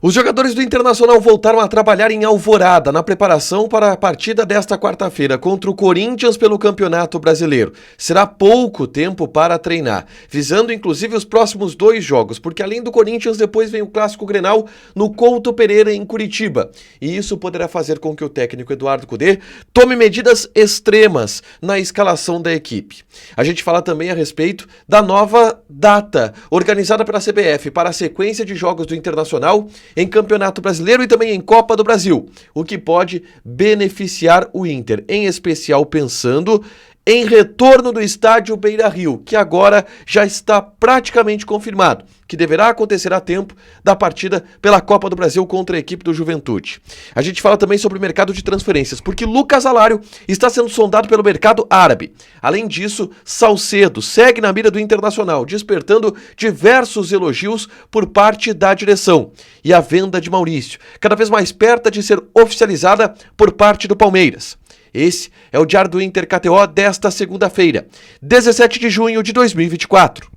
Os jogadores do Internacional voltaram a trabalhar em Alvorada na preparação para a partida desta quarta-feira contra o Corinthians pelo Campeonato Brasileiro. Será pouco tempo para treinar, visando inclusive os próximos 2 jogos, porque além do Corinthians depois vem o Clássico Grenal no Couto Pereira em Curitiba. E isso poderá fazer com que o técnico Eduardo Cudê tome medidas extremas na escalação da equipe. A gente fala também a respeito da nova data organizada pela CBF para a sequência de jogos do Internacional em Campeonato Brasileiro e também em Copa do Brasil, o que pode beneficiar o Inter, em especial pensando em retorno do estádio Beira-Rio, que agora já está praticamente confirmado, que deverá acontecer a tempo da partida pela Copa do Brasil contra a equipe do Juventude. A gente fala também sobre o mercado de transferências, porque Lucas Alário está sendo sondado pelo mercado árabe. Além disso, Salcedo segue na mira do Internacional, despertando diversos elogios por parte da direção. E a venda de Maurício, cada vez mais perto de ser oficializada por parte do Palmeiras. Esse é o Diário do Inter KTO desta segunda-feira, 17 de junho de 2024.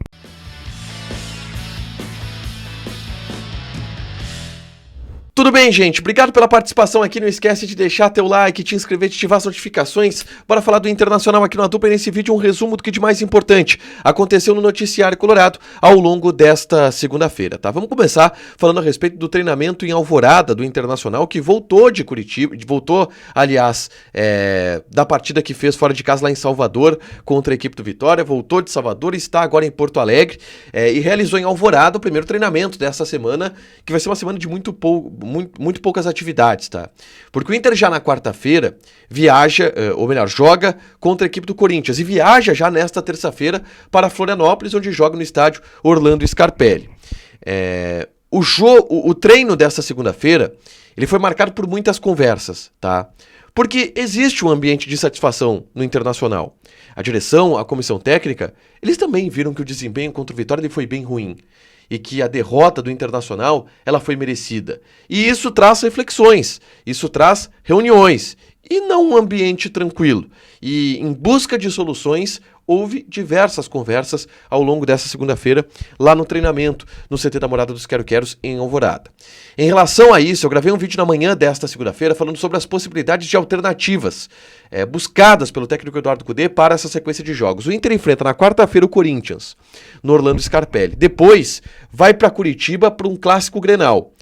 Tudo bem, gente? Obrigado pela participação aqui. Não esquece de deixar teu like, te inscrever, te ativar as notificações. Bora falar do Internacional aqui no A Dupla. Nesse vídeo um resumo do que de mais importante aconteceu no noticiário colorado ao longo desta segunda-feira, tá? Vamos começar falando a respeito do treinamento em Alvorada do Internacional, que voltou de Curitiba, aliás, da partida que fez fora de casa lá em Salvador contra a equipe do Vitória, voltou de Salvador e está agora em Porto Alegre e realizou em Alvorada o primeiro treinamento dessa semana, que vai ser uma semana de muito poucas atividades, tá? Porque o Inter já na quarta-feira viaja, ou melhor, joga contra a equipe do Corinthians e viaja já nesta terça-feira para Florianópolis, onde joga no estádio Orlando Scarpelli. O treino desta segunda-feira, ele foi marcado por muitas conversas, tá? Porque existe um ambiente de satisfação no Internacional. A direção, a comissão técnica, eles também viram que o desempenho contra o Vitória ele foi bem ruim. E que a derrota do Internacional, ela foi merecida. E isso traz reflexões, isso traz reuniões, e não um ambiente tranquilo. E em busca de soluções, houve diversas conversas ao longo dessa segunda-feira, lá no treinamento, no CT da Morada dos Quero-Queros, em Alvorada. Em relação a isso, eu gravei um vídeo na manhã desta segunda-feira falando sobre as possibilidades de alternativas buscadas pelo técnico Eduardo Cudê para essa sequência de jogos. O Inter enfrenta na quarta-feira o Corinthians, no Orlando Scarpelli. Depois, vai para Curitiba para um clássico Grenal.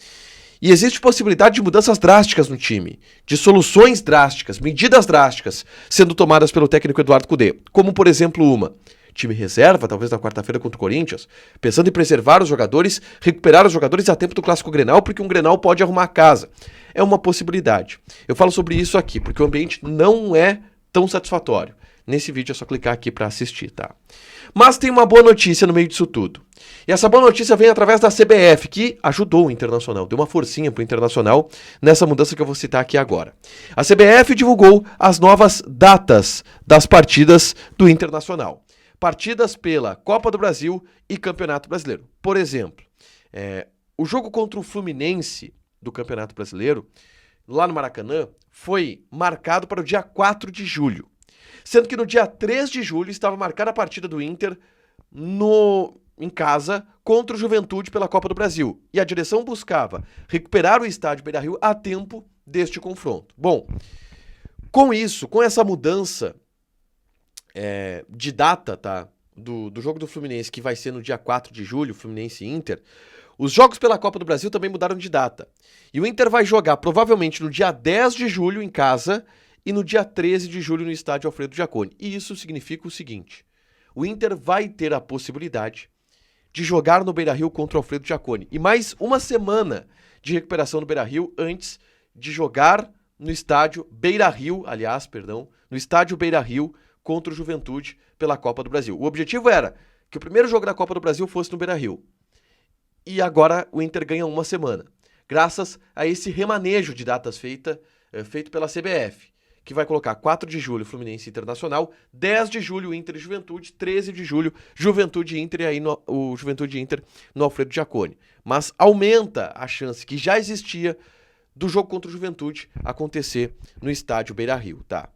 E existe possibilidade de mudanças drásticas no time, de soluções drásticas, medidas drásticas sendo tomadas pelo técnico Eduardo Cudê, como por exemplo time reserva, talvez na quarta-feira contra o Corinthians, pensando em preservar os jogadores, recuperar os jogadores a tempo do clássico Grenal, porque um Grenal pode arrumar a casa. É uma possibilidade. Eu falo sobre isso aqui, porque o ambiente não é tão satisfatório. Nesse vídeo é só clicar aqui para assistir, tá? Mas tem uma boa notícia no meio disso tudo. E essa boa notícia vem através da CBF, que ajudou o Internacional, deu uma forcinha pro Internacional nessa mudança que eu vou citar aqui agora. A CBF divulgou as novas datas das partidas do Internacional. Partidas pela Copa do Brasil e Campeonato Brasileiro. Por exemplo, o jogo contra o Fluminense do Campeonato Brasileiro, lá no Maracanã, foi marcado para o dia 4 de julho. Sendo que no dia 3 de julho estava marcada a partida do Inter em casa contra o Juventude pela Copa do Brasil. E a direção buscava recuperar o estádio Beira-Rio a tempo deste confronto. Bom, com isso, com essa mudança de data, tá, do jogo do Fluminense, que vai ser no dia 4 de julho, Fluminense e Inter, os jogos pela Copa do Brasil também mudaram de data. E o Inter vai jogar provavelmente no dia 10 de julho em casa e no dia 13 de julho no estádio Alfredo Jaconi. E isso significa o seguinte: o Inter vai ter a possibilidade de jogar no Beira-Rio contra o Alfredo Jaconi. E mais uma semana de recuperação no Beira-Rio antes de jogar no estádio Beira-Rio, no estádio Beira-Rio contra o Juventude pela Copa do Brasil. O objetivo era que o primeiro jogo da Copa do Brasil fosse no Beira-Rio. E agora o Inter ganha uma semana, graças a esse remanejo de datas feito pela CBF, que vai colocar 4 de julho Fluminense Internacional, 10 de julho Inter e Juventude, 13 de julho Juventude e Inter, e aí o Juventude e Inter no Alfredo Jaconi. Mas aumenta a chance que já existia do jogo contra o Juventude acontecer no estádio Beira-Rio, tá?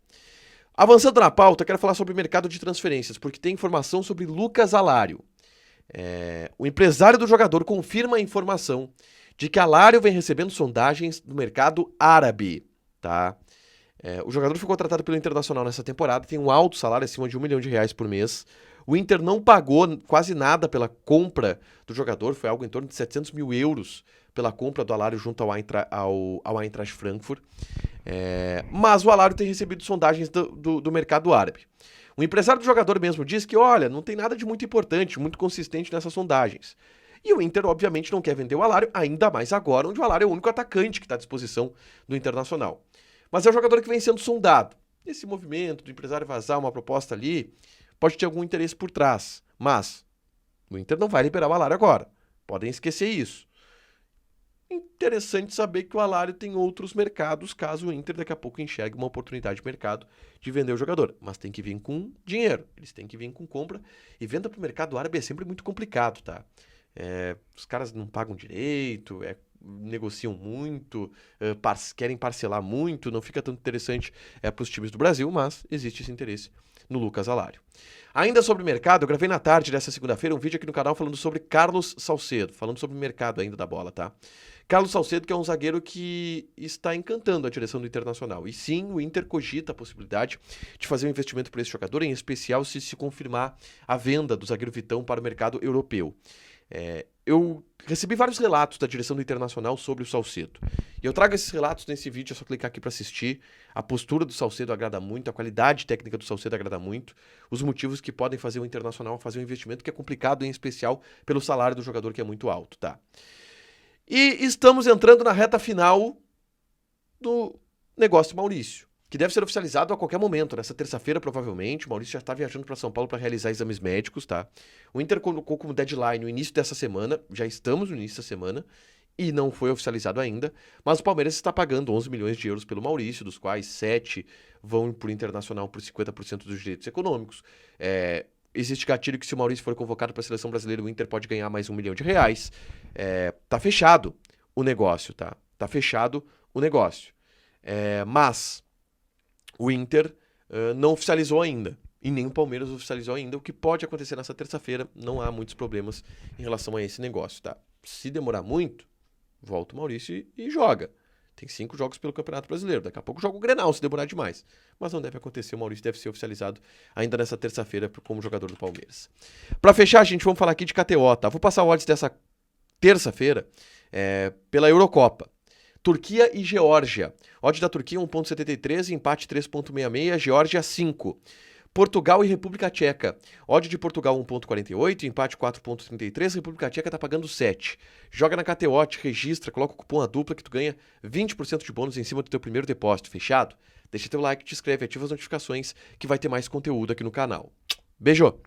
Avançando na pauta, quero falar sobre o mercado de transferências, porque tem informação sobre Lucas Alário. O empresário do jogador confirma a informação de que Alário vem recebendo sondagens do mercado árabe, tá? O jogador foi contratado pelo Internacional nessa temporada, tem um alto salário, acima de R$1 milhão por mês. O Inter não pagou quase nada pela compra do jogador, foi algo em torno de 700 mil euros pela compra do Alário junto ao Eintracht Frankfurt. Mas o Alário tem recebido sondagens do mercado árabe. O empresário do jogador mesmo diz que, olha, não tem nada de muito importante, muito consistente nessas sondagens. E o Inter, obviamente, não quer vender o Alário, ainda mais agora, onde o Alário é o único atacante que está à disposição do Internacional. Mas é um jogador que vem sendo sondado. Esse movimento do empresário vazar uma proposta ali pode ter algum interesse por trás. Mas o Inter não vai liberar o Alário agora. Podem esquecer isso. Interessante saber que o Alário tem outros mercados, caso o Inter daqui a pouco enxergue uma oportunidade de mercado de vender o jogador. Mas tem que vir com dinheiro, eles têm que vir com compra. E venda para o mercado árabe é sempre muito complicado, tá? Os caras não pagam direito, negociam muito, querem parcelar muito, não fica tanto interessante para os times do Brasil, mas existe esse interesse no Lucas Alário. Ainda sobre o mercado, eu gravei na tarde dessa segunda-feira um vídeo aqui no canal falando sobre Carlos Salcedo, falando sobre o mercado ainda da bola, tá? Carlos Salcedo, que é um zagueiro que está encantando a direção do Internacional. E sim, o Inter cogita a possibilidade de fazer um investimento por esse jogador, em especial se confirmar a venda do zagueiro Vitão para o mercado europeu. Eu recebi vários relatos da direção do Internacional sobre o Salcedo. E eu trago esses relatos nesse vídeo, é só clicar aqui para assistir. A postura do Salcedo agrada muito, a qualidade técnica do Salcedo agrada muito. Os motivos que podem fazer o Internacional fazer um investimento que é complicado, em especial pelo salário do jogador, que é muito alto, tá? E estamos entrando na reta final do negócio Maurício, que deve ser oficializado a qualquer momento, nessa terça-feira provavelmente. O Maurício já está viajando para São Paulo para realizar exames médicos, tá? O Inter colocou como deadline no início dessa semana, já estamos no início da semana, e não foi oficializado ainda, mas o Palmeiras está pagando 11 milhões de euros pelo Maurício, dos quais 7 vão para o Internacional por 50% dos direitos econômicos. Existe gatilho que se o Maurício for convocado para a seleção brasileira, o Inter pode ganhar mais R$1 milhão. Tá fechado o negócio, tá? Tá fechado o negócio. Mas o Inter não oficializou ainda. E nem o Palmeiras oficializou ainda. O que pode acontecer nessa terça-feira, não há muitos problemas em relação a esse negócio, tá? Se demorar muito, volta o Maurício e joga. Tem 5 jogos pelo Campeonato Brasileiro. Daqui a pouco joga o Grenal, se demorar demais. Mas não deve acontecer. O Maurício deve ser oficializado ainda nessa terça-feira como jogador do Palmeiras. Para fechar, gente, vamos falar aqui de KTO, tá? Vou passar o odds dessa terça-feira pela Eurocopa. Turquia e Geórgia. Odd da Turquia 1,73, empate 3,66, Geórgia 5. Portugal e República Tcheca. Odd de Portugal 1,48, empate 4,33, República Tcheca tá pagando 7. Joga na KTO, te registra, coloca o cupom A Dupla que tu ganha 20% de bônus em cima do teu primeiro depósito. Fechado? Deixa teu like, te inscreve, ativa as notificações que vai ter mais conteúdo aqui no canal. Beijo!